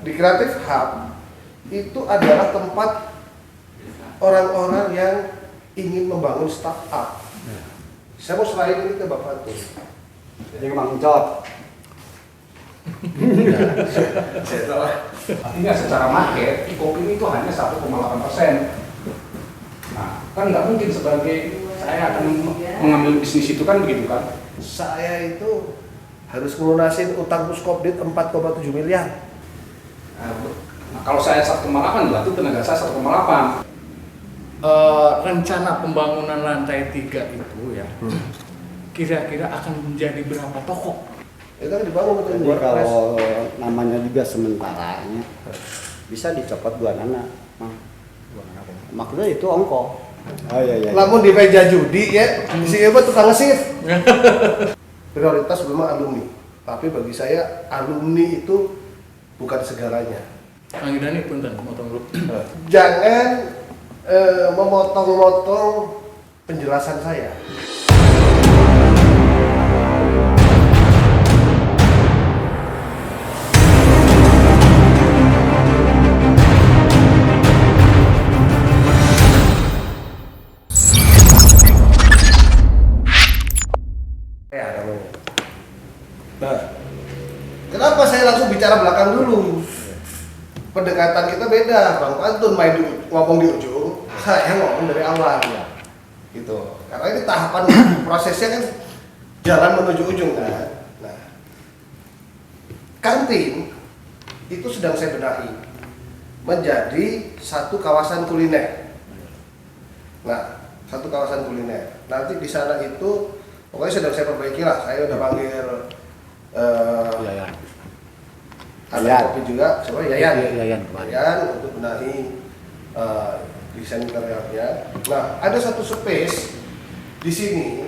di Creative Hub itu adalah tempat orang-orang yang ingin membangun startup. Saya mau serahin ini ke Bapak tuh. Jadi Mang Ucap. Saya tahu. Artinya secara market, kopi itu hanya 1,8%. Nah, kan nggak mungkin sebagai saya akan mengambil bisnis itu kan begitu kan? Saya itu harus melunasin utang Puskopdit 4,7 miliar. Nah, kalau saya 1,8 berarti tenaga saya 1,8. Rencana pembangunan lantai 3 itu ya, kira-kira akan menjadi berapa toko? Itu kan dibangun untuk Jadi kalau namanya juga sementaranya bisa dicopot 2 nana. Maksudnya itu ongko. Oh iya. Lamun di meja judi ya, si Eba tukang ngesit. Prioritas memang alumni, tapi bagi saya alumni itu bukan segalanya. Kang Yudani punten motong dulu. Jangan memotong-motong penjelasan saya. Nah, kenapa saya langsung bicara belakang dulu? Pendekatan kita beda, Bang Pantun ngomong di ujung, saya ngomong dari awal ya. Gitu. Karena ini tahapan prosesnya kan jalan menuju ujung kan. Nah, kantin itu sedang saya benahi menjadi satu kawasan kuliner. Nah, satu kawasan kuliner. Nanti di sana itu pokoknya sedang saya perbaiki lah. Saya udah panggil ada kopi juga, coba Yayan untuk benahi desain interiornya. Nah, ada satu space di sini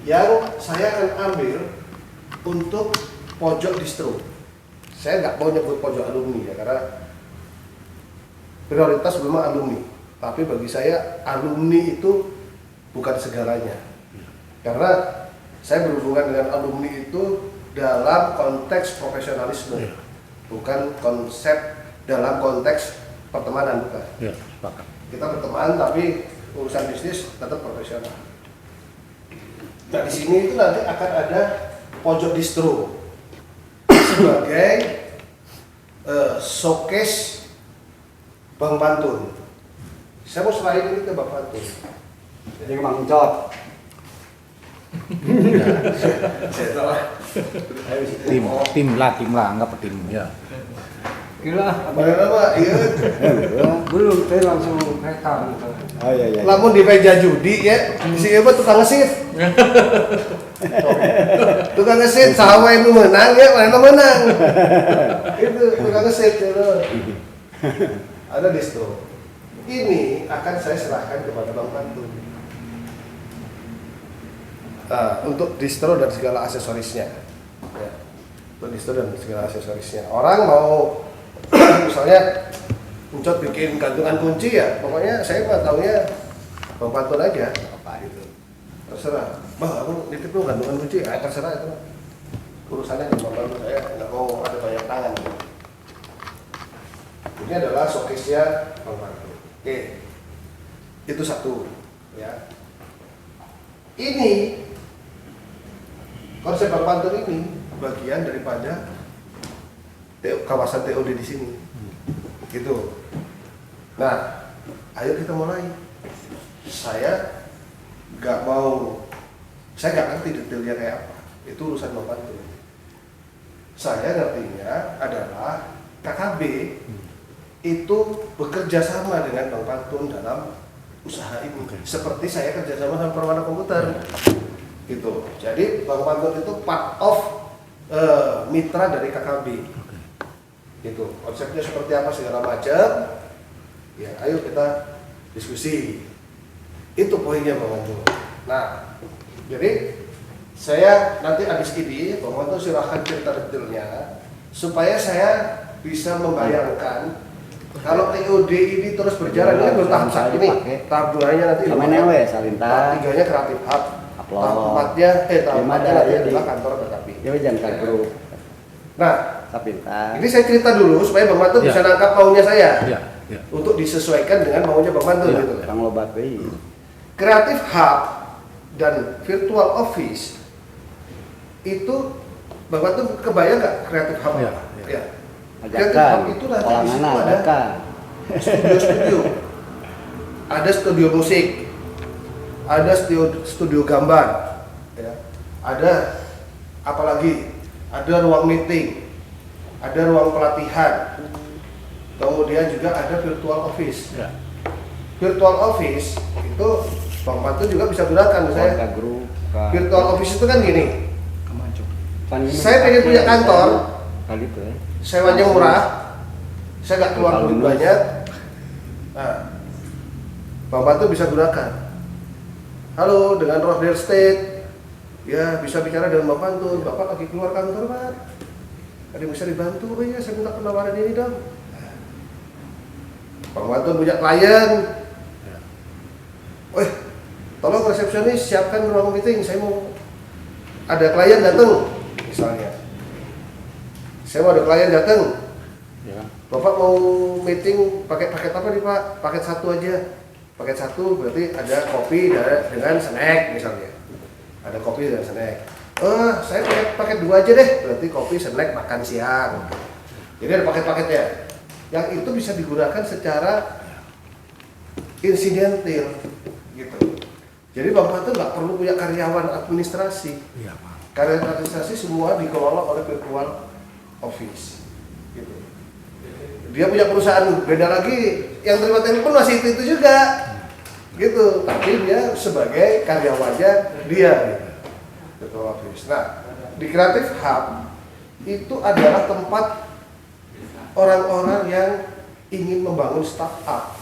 yang saya akan ambil untuk pojok distro. Saya nggak mau nyebut pojok alumni ya, karena prioritas memang alumni. Tapi bagi saya alumni itu bukan segalanya. Karena saya berhubungan dengan alumni itu dalam konteks profesionalisme, bukan konsep dalam konteks pertemanan, bukan. Ya, sepakat. Kita berteman tapi urusan bisnis tetap profesional. Nah, di sini itu nanti akan ada pojok distro sebagai showcase Bang Pantun. Saya mau serahin ini ke Bang Pantun. Jadi Mang Ucap. Saya tahu. Tim lah anggap tim ya. Kira Apa? Iya. belum saya langsung rekam gitu. Oh iya. Lamun di meja judi ya, si Eba tukang ngesit. Tukang ngesit, sahawa yang menang ya, mana menang. Itu tukang ngesit ya. Ada distro. Ini akan saya serahkan kepada Bang Pantun. Untuk distro dan segala aksesorisnya. Ya. Untuk distro dan segala aksesorisnya. Orang mau misalnya Ucap bikin gantungan kunci ya, pokoknya saya mah taunya Bang Pantun aja. Apa itu? Terserah. Bang, aku nitip tuh gantungan kunci, ya terserah itu. Urusannya dengan Bang Pantun, saya nggak mau ada banyak tangan. Ini adalah showcase-nya Bang Pantun. Oke, itu satu. Ya. Ini konsep Bang Pantun ini bagian daripada kawasan TOD di sini, gitu. Nah, ayo kita mulai. Saya nggak ngerti detailnya kayak apa. Itu urusan Bang Pantun. Saya ngertinya adalah KKB itu bekerja sama dengan Bang Pantun dalam usaha ini. Seperti saya kerjasama dengan Permana Komputer, gitu. Jadi Bang Pantun itu part of mitra dari KKB. Gitu. Konsepnya seperti apa segala macam. Ya, ayo kita diskusi. Itu poinnya Bang Pantun. Nah, jadi saya nanti habis ini Bang Pantun silahkan cerita detailnya supaya saya bisa membayangkan kalau TOD ini terus berjalan. Ini belum tahap satu ini. Tahap 2-nya nanti tahap 3-nya Creative Hub. Tahap 4-nya tahap 4-nya nanti adalah kantor KKB. Ya jangan kagru. Nah, Sapintar. Ini saya cerita dulu supaya Bang Mantun Ya. bisa nangkap maunya saya. Ya, ya. Untuk disesuaikan dengan maunya Bang Mantun Ya. gitu. Kang lobat deui. Creative Hub dan Virtual Office itu Bang Mantun kebayang nggak Creative Hub? Ya, ya. Ya. Creative Ajakan. Hub itu nanti Kolam di situ mana ada ajakan. studio-studio. Ada studio musik, ada studio gambar, ya. Ada apalagi, ada ruang meeting, ada ruang pelatihan, kemudian juga ada virtual office. Ya. Virtual office itu Bang Mantun juga bisa gunakan Ka misalnya. grup. Virtual office itu kan gini, Kemancung. Saya pengen punya kantor. Kali itu ya. sewanya murah, saya nggak keluar duit Kalau banyak. Nah, Bang Mantun bisa gunakan. Halo, dengan Ross Real Estate. Ya, bisa bicara dengan Bang Mantun. Bapak lagi keluar kantor, Pak. Ada yang bisa dibantu? Oh iya, saya minta penawaran ini dong. Nah, Bang Mantun punya klien. Weh, tolong resepsionis siapkan ruang meeting. Saya mau ada klien datang, misalnya. Saya mau ada klien datang. Ya. Bapak mau meeting pakai paket apa nih Pak? Paket satu aja. Paket satu berarti ada kopi dengan snack misalnya. Ada kopi dan snack. Saya paket dua aja deh. Berarti kopi, snack, makan siang. Jadi ada paket-paketnya. Yang itu bisa digunakan secara insidentil, gitu. Jadi Bang Mantun nggak perlu punya karyawan administrasi. Iya, Pak. Karyawan administrasi semua dikelola oleh virtual office, gitu. Dia punya perusahaan beda lagi, yang terima telepon masih itu juga, gitu. Tapi dia sebagai karyawannya dia, gitu. Virtual office. Nah, di Creative Hub itu adalah tempat orang-orang yang ingin membangun startup.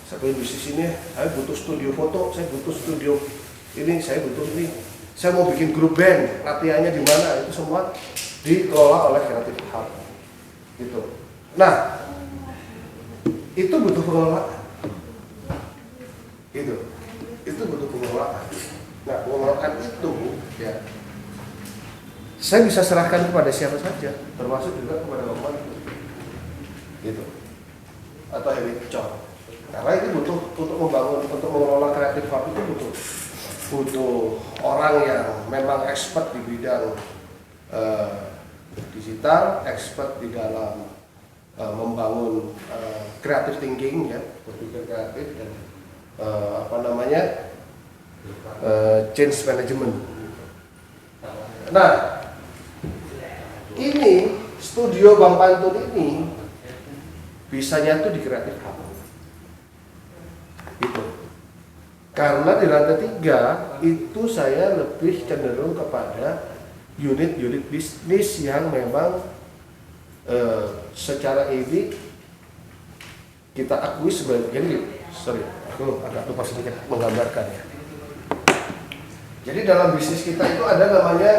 Saya punya bisnis ini, saya butuh studio foto, saya butuh studio ini, saya butuh ini. Saya mau bikin grup band, latihannya di mana? Itu semua dikelola oleh Creative Hub. Gitu. Nah, itu butuh pengelolaan. Itu butuh pengelolaan. Nah, pengelolaan itu ya saya bisa serahkan kepada siapa saja, termasuk juga kepada Bang Mantun. Gitu. Atau Herichon. Karena itu butuh untuk membangun, untuk mengelola Creative Hub itu butuh orang yang memang expert di bidang digital, expert di dalam membangun creative thinking, ya, berpikir kreatif dan change management. Nah, ini studio Bang Mantun ini bisanya tuh di Creative Hub. Itu. Karena di lantai 3 itu saya lebih cenderung kepada unit-unit bisnis yang memang secara ini kita akui sebagai, sorry, aku agak lupa sedikit menggambarkan ya. Jadi dalam bisnis kita itu ada namanya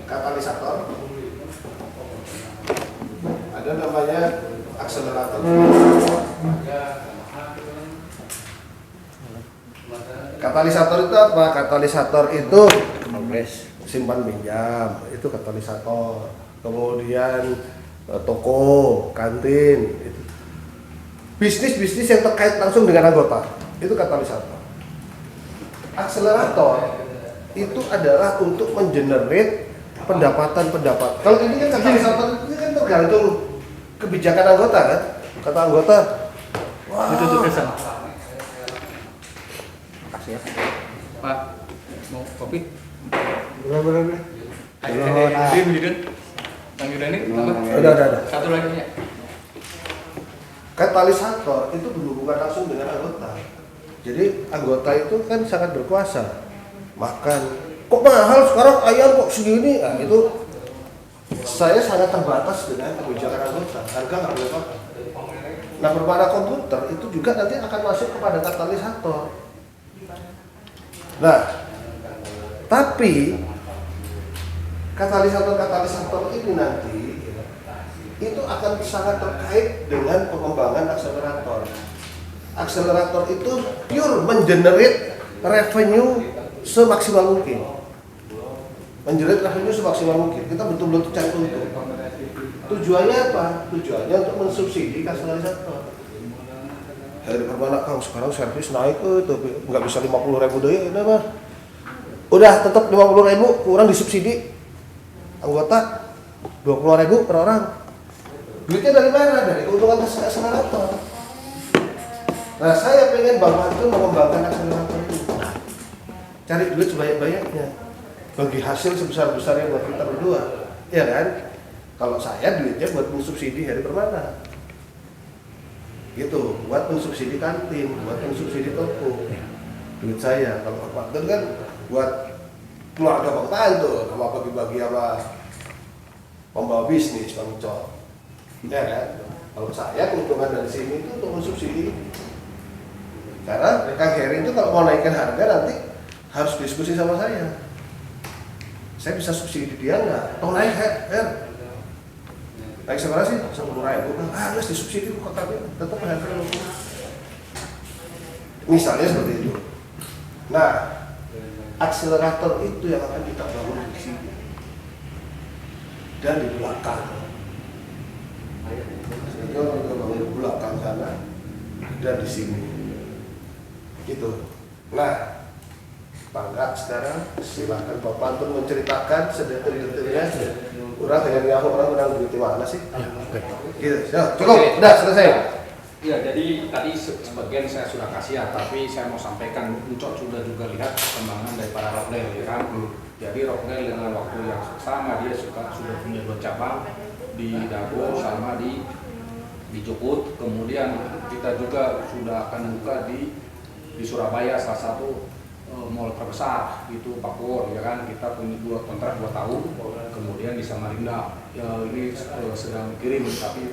katalisator, ada namanya akselerator. Katalisator itu apa? Katalisator itu simpan pinjam, itu katalisator. Kemudian toko, kantin, itu. Bisnis-bisnis yang terkait langsung dengan anggota, itu katalisator. Akselerator itu adalah untuk mengenerate pendapatan-pendapatan. Kalau ini kan katalisator ini kan tergantung kebijakan anggota kan. Kata anggota, wah, Itu tuh kesan. Makasih ya. Pak, mau kopi? bener-bener. Ini Yudan. Kang Yudan ini tambah. Udah. Satu lagi ya. Katalisator itu berhubungan langsung dengan anggota. Jadi anggota itu kan sangat berkuasa. Makan, kok mahal sekarang ayam kok segini? Nah, itu saya sangat terbatas dengan kebijakan anggota. Harga nggak boleh mahal. Nah, permainan komputer itu juga nanti akan masuk kepada katalisator. Nah, tapi katalisator ini nanti itu akan sangat terkait dengan pengembangan akselerator. Akselerator itu pure mengenerate revenue semaksimal mungkin. Mengenerate revenue semaksimal mungkin. Kita betul-betul cari untung. Tujuannya apa? Tujuannya untuk mensubsidi kaskalisator. Hari permana Kang sekarang servis naik tapi nggak bisa 50.000 deh, ini mah. Udah tetap 50.000 kurang disubsidi. Anggota 20.000 per orang. Duitnya dari mana? Dari keuntungan akselerator. Nah, saya pengen Bapak itu mengembangkan akselerator itu. Cari duit sebanyak-banyaknya. Bagi hasil sebesar-besarnya buat kita berdua. Ya kan? Kalau saya duitnya buat mensubsidi Hari Permana. Gitu, buat mensubsidi kantin, buat mensubsidi toko. Duit saya. Kalau Pak Martin kan buat keluarga Bang Tan tuh, sama bagi-bagi sama pembawa bisnis, Bang Cok. Ya kan? Kalau saya keuntungan dari sini itu untuk mensubsidi. Karena Kang Heri itu kalau mau naikkan harga nanti harus diskusi sama saya. Saya bisa subsidi dia nggak? Toh naik Her. Naik seberapa sih? 10.000. Harus disubsidi kok kakaknya. Tetap harga 50. Misalnya seperti itu. Nah, akselerator itu yang akan kita bangun di sini dan di belakang. Sehingga kita bangun di belakang sana dan di sini. Gitu. Nah, Bangga sekarang silakan Bapak untuk menceritakan sedetail-detailnya. Orang dengan nyaho orang duit mana sih? Gitu. Ya, cukup. Udah selesai. Ya, jadi tadi sebagian saya sudah kasih ya, tapi saya mau sampaikan, Ucok sudah juga lihat perkembangan dari para Rockdale, ya kan? Jadi Rockdale dengan waktu yang sama dia sudah punya 2 cabang di Dago sama di Jukut. Kemudian kita juga sudah akan buka di Surabaya, salah satu mall terbesar itu Pak Pur, ya kan? Kita punya 2 kontrak 2 tahun. Kemudian di Samarinda ya, ini sedang dikirim, tapi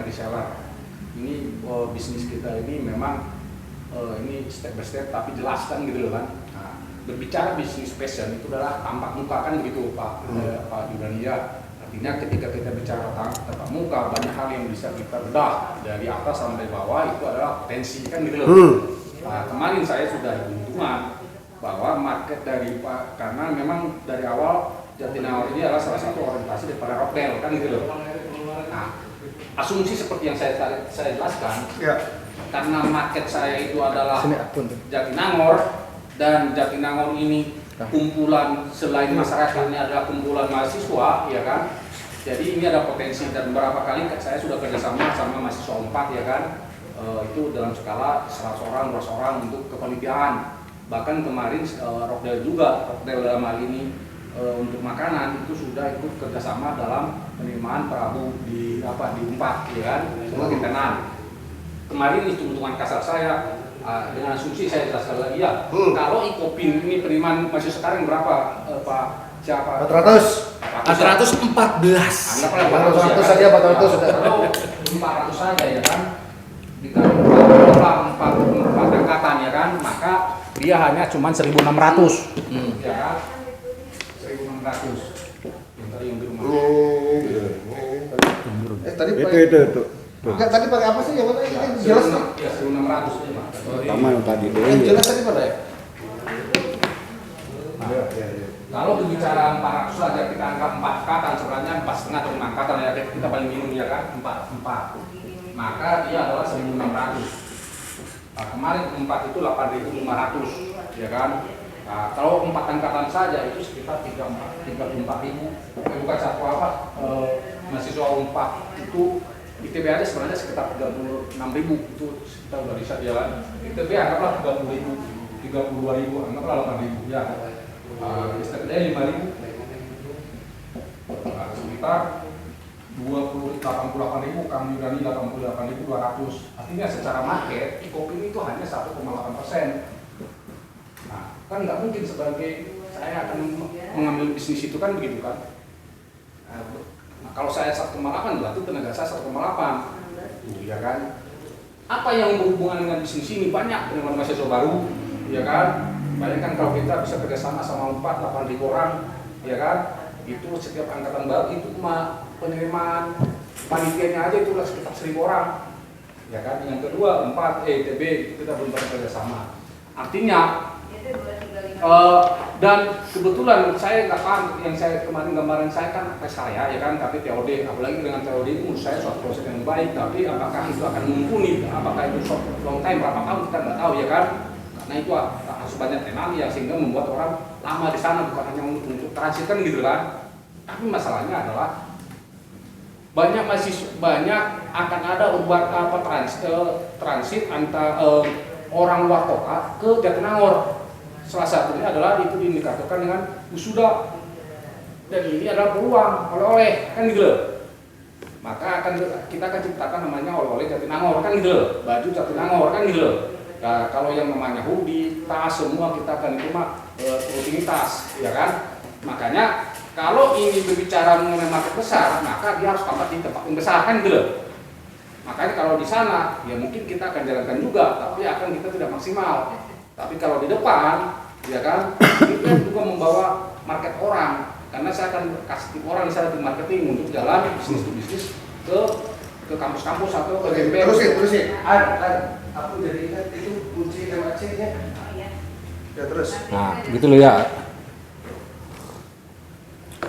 reseller. Ini bisnis kita ini memang ini step by step tapi jelas kan gitu loh kan. Nah, berbicara bisnis fashion itu adalah tampak muka kan begitu Pak Yudania. Artinya ketika kita bicara tatap muka banyak hal yang bisa kita bedah dari atas sampai bawah, itu adalah potensi kan gitu loh. Nah, kemarin saya sudah hitung-hitungan bahwa market dari Pak, karena memang dari awal Jatinangor ini adalah salah satu orientasi daripada Rockdale kan gitu loh. Nah, asumsi seperti yang saya jelaskan, ya, karena market saya itu adalah Jatinangor dan Jatinangor ini kumpulan selain masyarakatnya adalah kumpulan mahasiswa, ya kan. Jadi ini ada potensi dan beberapa kali saya sudah kerjasama sama mahasiswa 4, ya kan. Itu dalam skala 100 orang, 200 orang untuk kepanitiaan. Bahkan kemarin Rockdale dalam hal ini untuk makanan itu sudah ikut kerjasama dalam penerimaan perahu di 4, ya kan, sebagai tenan. Kemarin hitung-hitungan kasar saya dengan asumsi saya jelaskan lagi ya. Kalau Ikopin ini penerimaan masih sekarang berapa Pak? Siapa? 414. Anggaplah 400 saja, 400 sudah. Kalau 400 saja, ya kan, dikali 4 angkatan, ya kan, maka dia hanya cuma 1.600, ya kan, 1.600. Yang di rumah. Tadi Itu. Enggak, tadi pakai apa sih? Yang mana? Ini jelas nih. Ya, 1.600 ya, Pak. Pertama yang tadi dulu. Yang jelas tadi mana ya? Kalau berbicara 400 saja kita anggap 4 angkatan, sebenarnya 4,5 atau 5 angkatan ya, kita paling minum, ya kan, 4. Maka dia adalah 1.600. Nah, kemarin 4 itu 8.500, ya kan. Nah, kalau 4 angkatan saja itu sekitar 34.000. Bukan satu mahasiswa 4 itu ITB aja sebenarnya sekitar 36.000, itu kita udah bisa jalan. ITB anggaplah 30.000, 32.000, anggaplah 8.000 ya. Istirahat 5.000, sekitar 88.000, kami Yudani 88.200. Artinya secara market kopi itu hanya 1,8%. Nah, kan nggak mungkin sebagai saya akan mengambil bisnis itu kan begitu kan. Nah, kalau saya 1,8 berarti tenaga saya 1,8, ya kan. Apa yang berhubungan dengan bisnis ini? Banyak dengan mahasiswa baru, ya kan. Bayangkan kalau kita bisa kerjasama sama 8.000 orang, ya kan, itu setiap angkatan baru itu cuma penerimaan panitianya aja itu sekitar 1.000 orang, ya kan. Yang kedua 4 ITB itu kita belum pernah kerjasama. Artinya Dan kebetulan saya nggak paham, yang saya kemarin gambaran saya kan tes saya ya kan, tapi TOD, apalagi dengan TOD itu menurut saya suatu proses yang baik, tapi apakah itu akan mumpuni, apakah itu short long time, berapa tahun kita nggak tahu ya kan, karena itu harus banyak tenang ya, sehingga membuat orang lama di sana, bukan hanya untuk transit kan gitu kan. Tapi masalahnya adalah banyak akan ada transit antara orang luar kota ke Jatinangor. Salah satunya adalah itu diindikatorkan dengan wisuda, dan ini adalah peluang oleh-oleh kan gitu loh. Maka kita akan ciptakan namanya oleh-oleh Jatinangor kan gitu loh, baju Jatinangor kan gitu loh. Nah, kalau yang namanya hoodie, tas, semua kita akan itu rutinitas ya kan. Makanya kalau ini berbicara mengenai market besar, maka dia harus tempat di tempat yang besar kan gitu loh. Makanya kalau di sana ya mungkin kita akan jalankan juga, tapi kita tidak maksimal. Tapi kalau di depan, ya kan, kita juga membawa market orang, karena saya akan kasih tim orang di sana di marketing untuk jalan bisnis to bisnis ke kampus-kampus atau ke GMP. Terusin. Aku jadi ingat itu kunci MAC-nya. Ya terus. Nah, gitu loh ya.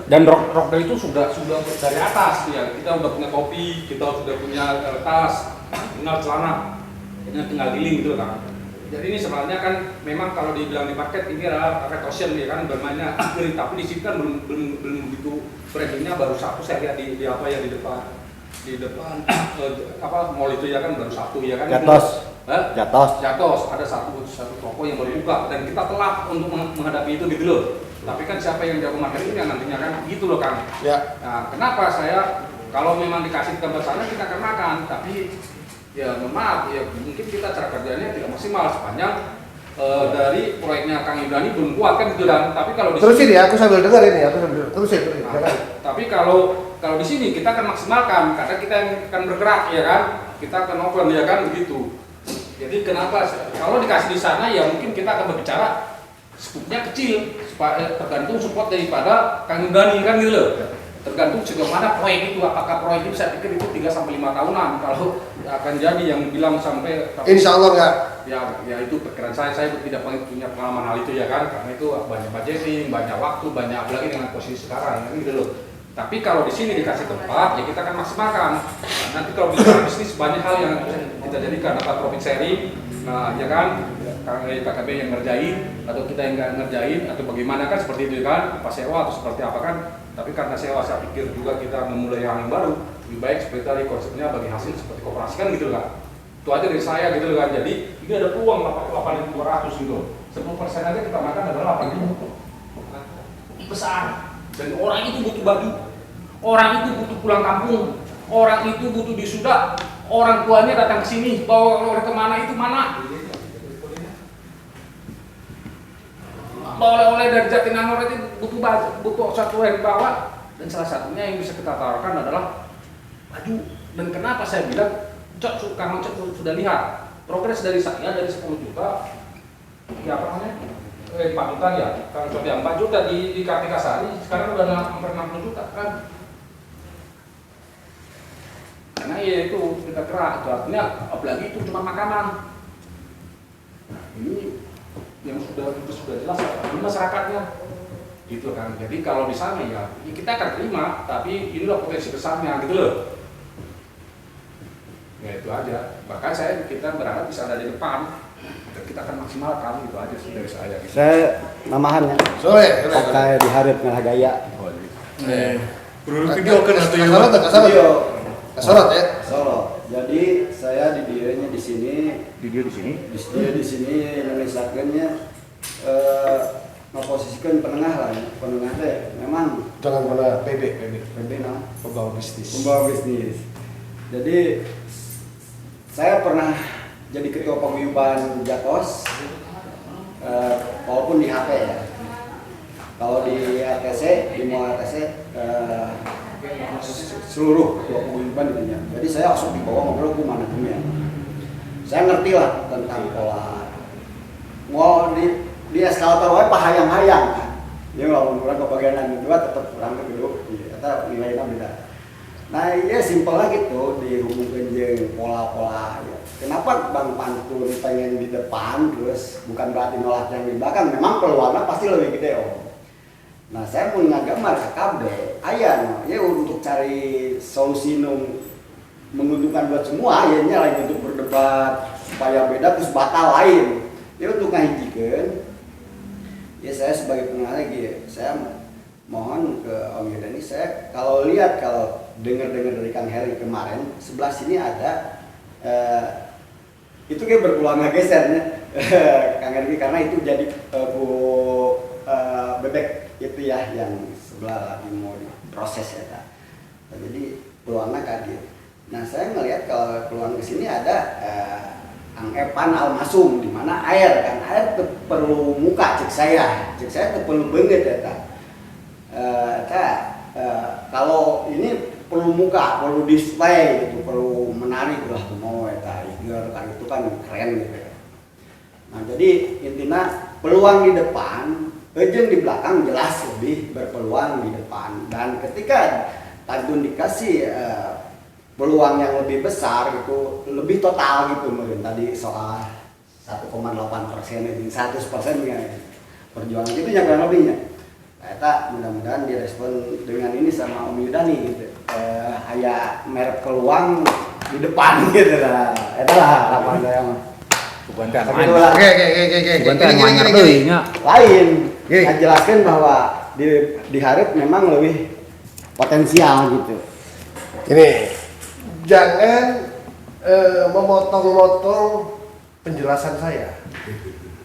Dan rock itu sudah dari atas ya. Kita udah punya topi, kita sudah punya tas, tinggal celana, tinggal giling gitu kan. Jadi ini sebenarnya kan memang kalau dibilang di market ini adalah red ocean ya kan, bermainnya akhir, tapi di sini kan belum begitu brandingnya, baru satu saya lihat di apa ya di depan mall itu ya kan, baru satu ya kan. Jatos ada satu toko yang baru buka, dan kita telat untuk menghadapi itu gitu loh. Tapi kan siapa yang jago marketing yang nantinya kan gitu loh Kang. Ya. Nah, kenapa saya kalau memang dikasih gambar sana kita akan makan, tapi ya maaf ya mungkin kita cara kerjanya tidak maksimal sepanjang dari proyeknya Kang Ibrani belum kuat kan gitu kan. Tapi kalau di terusin ya, aku sambil dengar ini, terusin. Nah, tapi kalau di sini kita akan maksimalkan karena kita yang akan bergerak ya kan, kita akan open ya kan begitu. Jadi kenapa kalau dikasih di sana ya mungkin kita akan berbicara skupnya kecil, tergantung support daripada Kang Ibrani kan gitu loh. Tergantung sejauh mana proyek itu, apakah proyek itu saya pikir itu 3-5 tahunan, kalau akan jadi yang bilang sampai Insya Allah enggak. Ya itu perkiraan saya tidak punya pengalaman hal itu ya kan, karena itu banyak budgeting, banyak waktu, banyak apalagi dengan posisi sekarang kan gitu loh. Tapi kalau di sini dikasih tempat ya kita akan maksimalkan. Nanti kalau bicara bisnis banyak hal yang kita jadikan, apa profit sharing, nah ya kan, KKB yang ngerjain atau kita yang nggak ngerjain atau bagaimana kan, seperti itu kan, apa sewa atau seperti apa kan. Tapi karena sewa saya pikir juga kita memulai hal yang baru, lebih baik seperti tadi konsepnya bagi hasil seperti koperasi kan gitu kan. Itu aja dari saya gitu kan. Jadi ini ada peluang 8.200 gitu. 10% aja kita makan adalah 8.000. Besar. Dan orang itu butuh baju, orang itu butuh pulang kampung, orang itu butuh wisuda, orang tuanya datang ke sini, bawa oleh kemana itu mana? Bawa oleh dari Jatinangor itu butuh satu yang dibawa, dan salah satunya yang bisa kita tawarkan adalah baju. Dan kenapa saya bilang, Kang Cok sudah lihat progres dari saya dari 10 juta, ya apa namanya? 4 juta ya, Kang Cok yang 4 juta di Kartika Sari, sekarang udah hampir 60 juta kan. Karena ya itu kita gerak, itu artinya apalagi itu cuma makanan. Nah, ini yang sudah jelas di masyarakatnya gitu kan. Jadi kalau di sana ya kita akan terima, tapi inilah potensi besarnya gitu loh. Ya itu aja. Bahkan kita berharap bisa ada di depan dan kita akan maksimalkan, itu aja sih dari saya gitu. Saya namahannya pakai di Harip Ngalah Gaya. Video kan atau Kesorot ya. Solo. Jadi saya didirinya di sini. Video di sini. Di sini Indonesia-nya memposisikan penengah lah, penengah deh. Memang Jangan pernah PB nah, pembawa bisnis. Jadi saya pernah jadi ketua paguyuban Jatos, walaupun di HP ya. Kalau di RTC, di Mual RTC, seluruh ketua paguyuban intinya. Jadi saya langsung dibawa ngobrol ke manajemen. Saya ngerti lah tentang pola. Mau di eskalator wae pahayang-hayang kan. Ya kalau kurang ke bagian kedua tetap kurang ke kedua, atau nilainya beda. Nah, ya simpel lah gitu dihubungkan jeung pola-pola ya. kenapa Bang Pantun pengen di depan, terus bukan berarti nolak yang di belakang, memang peluangnya pasti lebih gede Om. Nah saya mau ngagamar ke KB, ayah ya untuk cari solusi menguntungkan buat semua, akhirnya lagi untuk berdebat supaya beda terus batal lain. Ya untuk ngajikan, ya saya sebagai pengarang lagi, saya mohon ke Om Yuda ini, saya kalau dengar dari Kang Heri kemarin, sebelah sini ada itu kayak berpeluang gesernya Kang Heri karena itu jadi bebek itu ya yang sebelah lagi mau diproses ya Kak. Nah, jadi peluangnya kaget. Nah saya ngelihat kalau peluang ke sini ada Ang Epan Almasum, di mana air perlu muka cek saya perlu banget ya Kak. Kalau ini perlu muka, perlu display gitu, perlu menarik lah mau ya Kak. Itu kan keren gitu ya. Nah jadi intinya peluang di depan, jeung di belakang jelas lebih berpeluang di depan. Dan ketika Pantun dikasih peluang yang lebih besar gitu, lebih total gitu mungkin tadi soal 1,8% ini 100% ya perjuangan itu yang kurang lebihnya. Kita mudah-mudahan direspon dengan ini sama Om Yuda nih gitu. Kayak merek peluang di depan gitu lah. Itu lah harapan saya mah. Bukan teh Oke. bukan teh anyar deui nya. Lain, jelaskan bahwa di Harip memang lebih potensial gitu. Ini jangan memotong-motong penjelasan saya.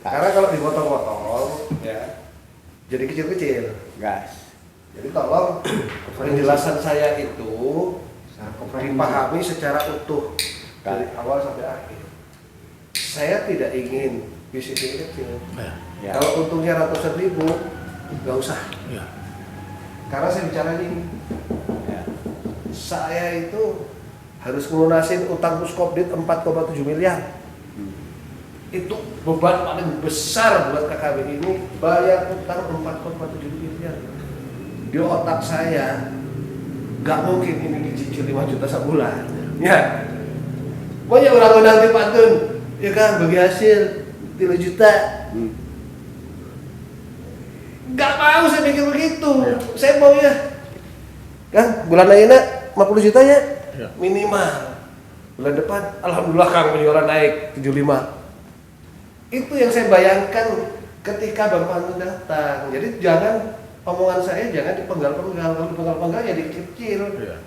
Karena kalau dipotong-potong ya jadi kecil-kecil. Guys. Jadi tolong penjelasan saya itu dipahami secara utuh dari awal sampai akhir. Saya tidak ingin bisnis ini kecil. Ya. Kalau untungnya ratusan ribu, nggak usah. Ya. Karena saya bicara ini, Ya. saya itu harus melunasin utang Puskopdit 4,7 miliar. Itu beban paling besar buat KKB ini, bayar utang 4,7 miliar. Di otak saya nggak mungkin ini dicicil 5 juta sebulan. Ya, pokoknya orang-orang di Pantun, ya kan bagi hasil 3 juta. Nggak mau saya mikir begitu. Saya mau ya, kan bulan lainnya 50 juta ya minimal. Bulan depan, alhamdulillah Kang penjualan naik 75. Itu yang saya bayangkan ketika Bang Pantun datang. Jadi jangan omongan saya jangan dipenggal-penggal, kalau dipenggal-penggal ya dikecil. Iya.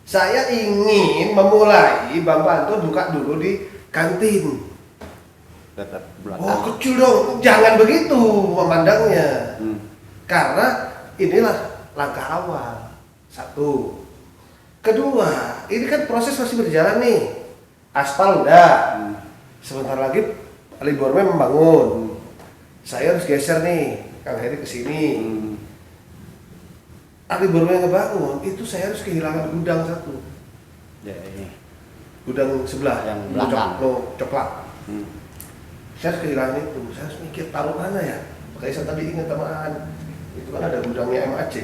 Saya ingin memulai Bang Pantun buka dulu di kantin. Tetap Oh kecil dong, jangan begitu memandangnya. Karena inilah langkah awal. Satu. Kedua, ini kan proses masih berjalan nih. Aspal udah. Sebentar lagi Liborme membangun. Saya harus geser nih, Kang Heri ke sini. Liborme ngebangun, itu saya harus kehilangan gudang satu. Ya ini. Gudang sebelah Yang belakang. Coklat. Saya harus kehilangan itu. Saya harus mikir taruh mana ya. Makanya saya tadi ingat teman, itu kan ada gudangnya MAC.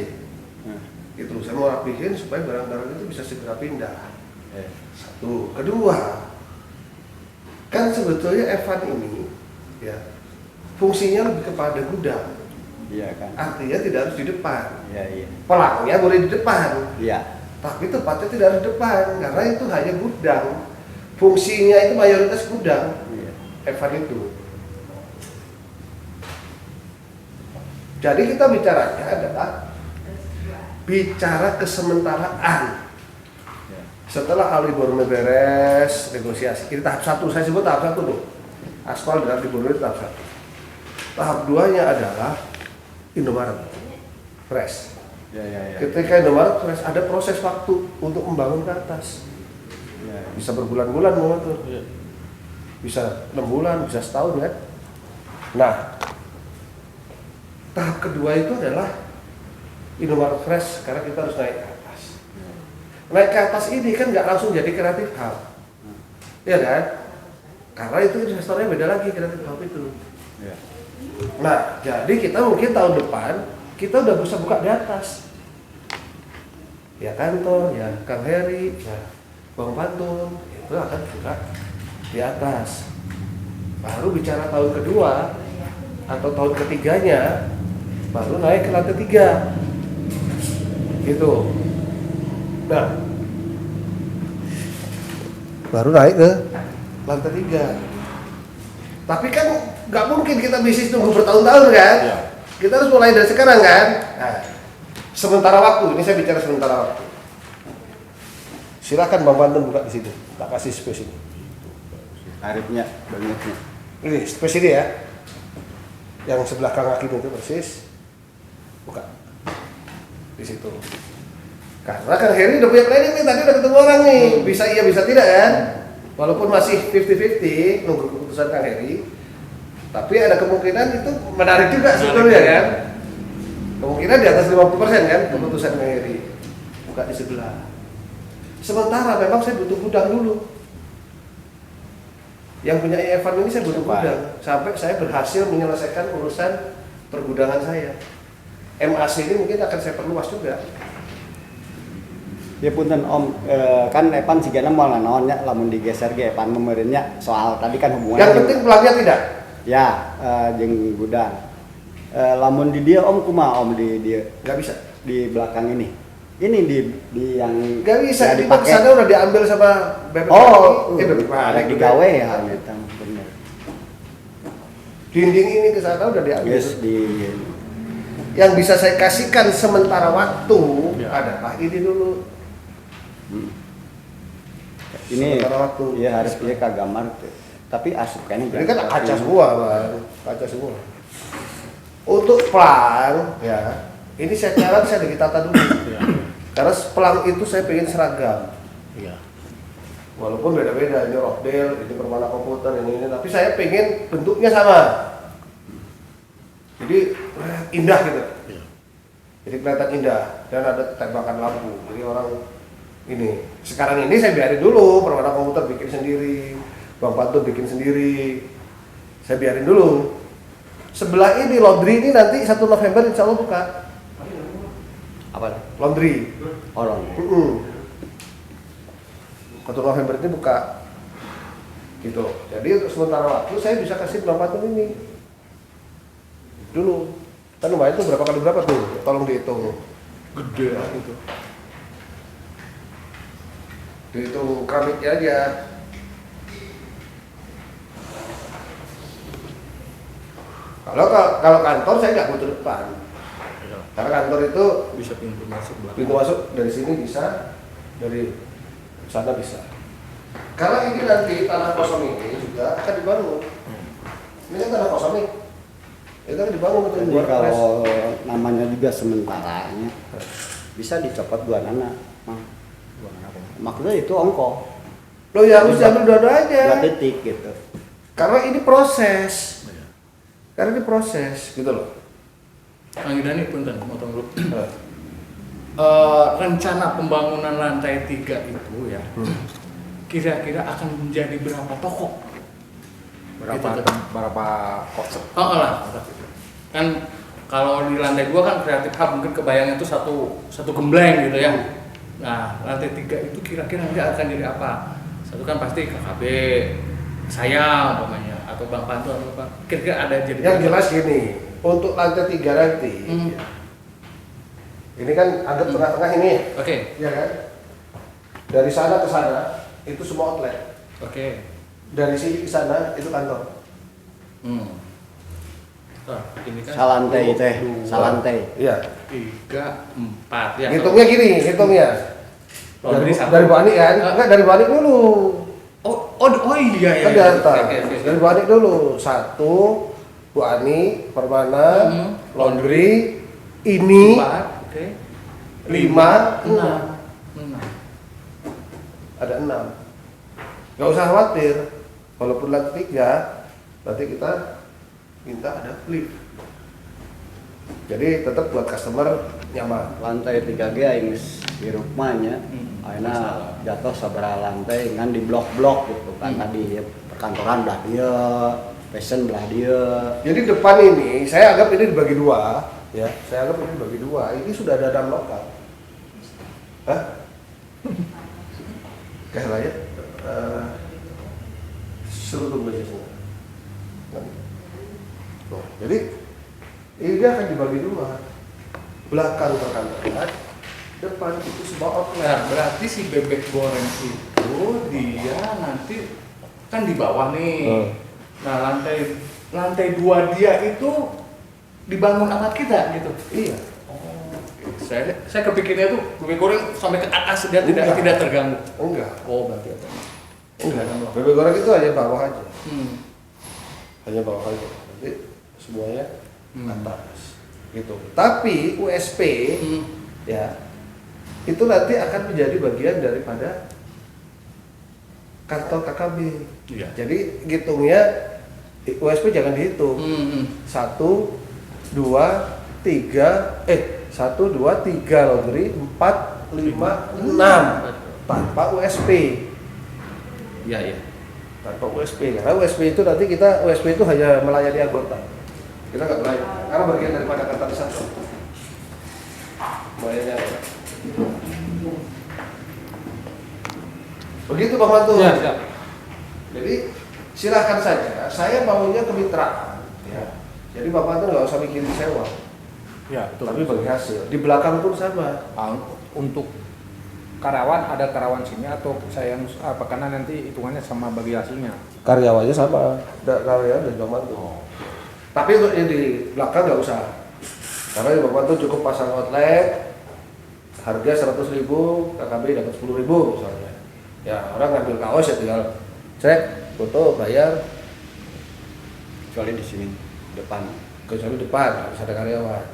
Itu saya mau rapihin supaya barang-barang itu bisa segera pindah. Satu. Kedua, kan sebetulnya Evan ini ya fungsinya lebih kepada gudang. Iya kan. Artinya tidak harus di depan. Iya. Pelangnya boleh di depan. Iya. Tapi tempatnya tidak harus di depan karena itu hanya gudang. Fungsinya itu mayoritas gudang. Iya. Evan itu. Jadi kita bicaranya adalah bicara kesementaraan. Setelah Liborme beres, negosiasi, ini tahap 1, saya sebut tahap 1 nih. Aspal dan Liborme tahap 1. Tahap 2-nya adalah Indomaret Fresh. Ya. Ketika Indomaret Fresh ada proses waktu untuk membangun ke atas. Bisa berbulan-bulan mau tuh. Bisa 6 bulan, bisa setahun kan. Nah, tahap kedua itu adalah Indomaret Fresh, karena kita harus naik ke atas. Naik ke atas ini kan nggak langsung jadi kreatif hub, ya kan? Karena itu investornya beda lagi kreatif hub itu. Ya. Nah, jadi kita mungkin tahun depan kita udah bisa buka di atas. Ya kantor, ya Kang Heri, ya Bang Pantun itu akan gerak di atas. Baru bicara tahun kedua atau tahun ketiganya baru naik ke lantai 3 gitu. Nah, baru naik ke lantai 3. Tapi kan nggak mungkin kita bisnis nunggu bertahun-tahun kan? Ya. Kita harus mulai dari sekarang kan? Nah, sementara waktu, ini saya bicara sementara waktu. Silakan Bang Pantun buka di situ. Tak kasih space ini. Tarifnya, banyaknya. Ini space ini ya. Yang sebelah kaki itu persis. Buka. Di situ. Karena Kang Heri udah punya planning nih, tadi udah ketemu orang nih. Bisa iya, bisa tidak kan? Walaupun masih 50-50 nunggu keputusan Kang Heri. Tapi ada kemungkinan itu menarik juga sebetulnya kan? Kemungkinan di atas 50% kan keputusan Kang Heri. Buka di sebelah. Sementara memang saya butuh gudang dulu. Yang punya Evan ini saya butuh gudang. Sampai saya berhasil menyelesaikan urusan pergudangan saya. MAC ini mungkin akan saya perluas juga. Ya punten Om, kan Evan sigana mau naonnya lamun digeser ge Evan memeureunnya soal tadi kan hubungannya. Yang penting pelangnya tidak. Ya, jeung gudang. Lamun di dia Om kumaha Om di dia Nggak bisa. di belakang ini. Ini di yang Nggak bisa, ya, di sana udah diambil sama BPK. Oh, BPK. ada digawe ya eta bener. Dinding ini ke sana udah diambil. Yes, di Yang bisa saya kasihkan sementara waktu Ya. adalah ini dulu. ini Sementara waktu. ya harus dia kagamar tuh. Tapi asup kan Ini kan kaca semua, Bang. Kaca semua. Untuk pelang, ya. Ini saya ditata dulu. Ya. Karena pelang itu saya pengen seragam. Iya. Walaupun beda-beda, ini rockdale, ini permana komputer, ini, tapi saya pengen bentuknya sama. Jadi indah gitu. Iya. Jadi kelihatan indah dan ada tembakan lampu. Jadi orang ini sekarang ini saya biarin dulu permana komputer bikin sendiri, Bang Pantun bikin sendiri. Saya biarin dulu. Sebelah ini laundry ini nanti 1 November insya Allah buka. apa? Laundry. Orang. 1 November ini buka. Gitu. Jadi untuk sementara waktu saya bisa kasih Bang Pantun ini. Dulu. Kan lumayan tuh berapa kali berapa tuh? Tolong dihitung. Gede itu. Dihitung keramiknya aja. Kalau kantor saya nggak butuh depan. Iya. Karena kantor itu Bisa pintu masuk belakang. pintu masuk dari sini bisa, dari sana bisa. Karena ini nanti tanah kosong ini juga akan dibangun. Ini kan tanah kosong nih. Itu kan dibangun untuk Jadi buat press. kalau namanya juga sementaranya bisa dicopot dua nana. Maksudnya itu ongko. Lo ya harus diambil dua-duanya. 2 titik gitu. Karena ini proses. Karena ini proses gitu loh. Kang Yudani punten motong dulu. Rencana pembangunan lantai 3 itu ya. Kira-kira akan menjadi berapa toko? Berapa konsep? Oh lah, kan kalau di lantai 2 kan kreatif hub mungkin kebayangnya itu satu gembleng gitu ya. Nah lantai 3 itu kira-kira nanti akan jadi apa? Satu kan pasti KKB, saya umpamanya atau Bang Pantun atau apa? Kira-kira ada jadi Yang jelas gini, untuk lantai 3 nanti, ini kan anggap tengah-tengah ini, Oke. ya kan? Dari sana ke sana itu semua outlet. Oke. Dari sini ke sana itu kantor. Nah, ini kan Salantai teh, salantai. Iya. 3, 4 ya. Hitungnya gini, hitungnya. Laundry satu. Dari Bu Ani kan? Enggak, dari Bu Ani dulu. Oh iya ya. Kan di atas. Oke. Dari Bu Ani dulu. 1, Bu Ani, Permana, laundry, ini 4, oke. 5, 6. ada 6. Nggak usah khawatir, walaupun lantai 3, nanti kita minta ada lift. Jadi tetap buat customer nyaman. Lantai 3G aing di rumahnya. Ayeuna jatuh sabaraha lantai ngan di blok-blok gitu kan tadi ya, perkantoran belah dia, fashion belah dia. Jadi depan ini saya anggap ini dibagi 2, ya. Saya anggap ini dibagi 2. Ini sudah ada 6 lokal. Hah? kayak raya seluruh Indonesia semua. Nah, jadi ini akan dibagi dua, belakang perkantoran, depan itu sebuah outlet. Nah, berarti si bebek goreng itu dia nanti kan di bawah nih. Nah, lantai 2 dia itu dibangun sama kita gitu. Iya. Saya kepikirnya tuh bebek goreng sampai ke atas dia tidak terganggu. Enggak. Oh, berarti ada. Enggak. Bebek goreng itu hanya bawah aja. Hanya bawah aja. Nanti semuanya atas. Gitu. Tapi USP ya itu nanti akan menjadi bagian daripada kantor KKB. Iya. Jadi hitungnya USP jangan dihitung. 1, 2, 3, 1, 2, 3 laundry, 4, 5, 6 tanpa USP. Iya. Tanpa USP. Karena USP itu nanti kita USP itu hanya melayani anggota. Kita nggak melayani. Karena bagian daripada katalisator. Melayani anggota. Begitu Bang Mantu. Ya, siap. Jadi silakan saja. Saya maunya kemitraan. Ya. Jadi Bapak itu nggak usah mikirin sewa. Ya, betul. Tapi bagi hasil. Di belakang pun sama. Untuk karyawan ada karyawan sini atau saya yang apa karena nanti hitungannya sama bagi hasilnya. Karyawannya sama. Karyawan dan Bang Mantu. Tapi untuk yang di belakang nggak usah. Karena di Bang Mantu cukup pasang outlet. Harga 100.000, KKB dapat 10.000 misalnya. Ya orang ngambil kaos ya tinggal cek, foto, bayar. Kecuali di sini depan. Kecuali depan harus ada karyawan.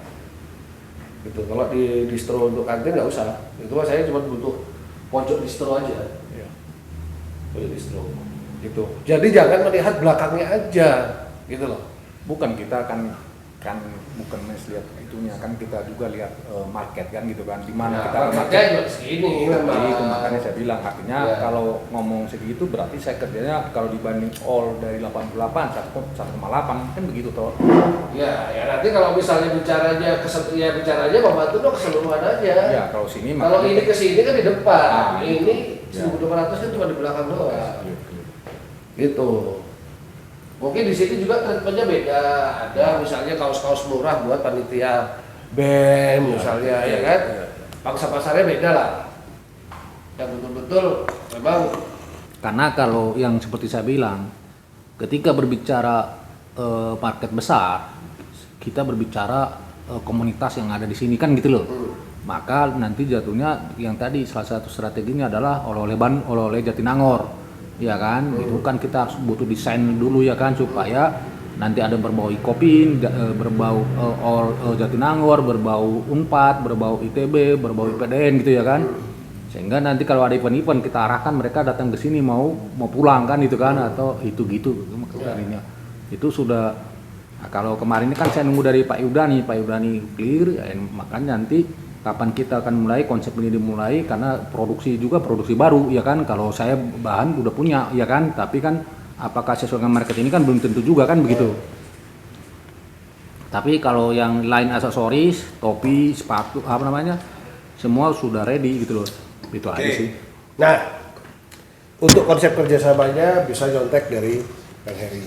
Gitu. Kalau di distro untuk kantin nggak usah. Itu mah saya cuma butuh pojok distro aja. Ya. Pojok distro. Gitu. Jadi jangan melihat belakangnya aja, gitu loh. Bukan kita kan bukan lihat itunya kan kita juga lihat market kan gitu kan di mana Ya, kita marketnya juga segini memang. itu makanya saya bilang artinya Ya. kalau ngomong segitu berarti saya kerjanya kalau dibanding all dari 88 1,8 kan begitu toh. Ya nanti kalau misalnya bicaranya bicaranya membantu dong keseluruhan aja. Ya kalau sini Kalau ini ke sini kan di depan, Ah, ini ya. 1.200 kan cuma di belakang doang. Gitu. Gitu. Mungkin di sini juga treatmentnya beda. Ada misalnya kaos-kaos murah buat panitia BEM misalnya, ya kan? Pangsa pasarnya beda lah. Dan betul-betul memang Karena kalau yang seperti saya bilang, ketika berbicara market besar, kita berbicara komunitas yang ada di sini kan gitu loh. Maka nanti jatuhnya yang tadi salah satu strateginya adalah oleh-oleh Jatinangor, ya kan? Itu kan kita harus butuh desain dulu ya kan supaya nanti ada berbau Ikopin, berbau Jatinangor, berbau Unpad, berbau ITB, berbau IPDN gitu ya kan? Sehingga nanti kalau ada event-event kita arahkan mereka datang ke sini mau pulang kan itu kan atau itu gitu makanya itu sudah nah, kalau kemarin ini kan saya nunggu dari Pak Yudani clear ya, makanya nanti kapan kita akan mulai konsep ini dimulai karena produksi baru ya kan kalau saya bahan udah punya ya kan tapi kan apakah sesuai dengan market ini kan belum tentu juga kan begitu. Tapi kalau yang lain aksesoris, topi, sepatu apa namanya semua sudah ready gitu loh. Itu aja sih. Nah, untuk konsep kerjasamanya bisa nyontek dari Kang Heri.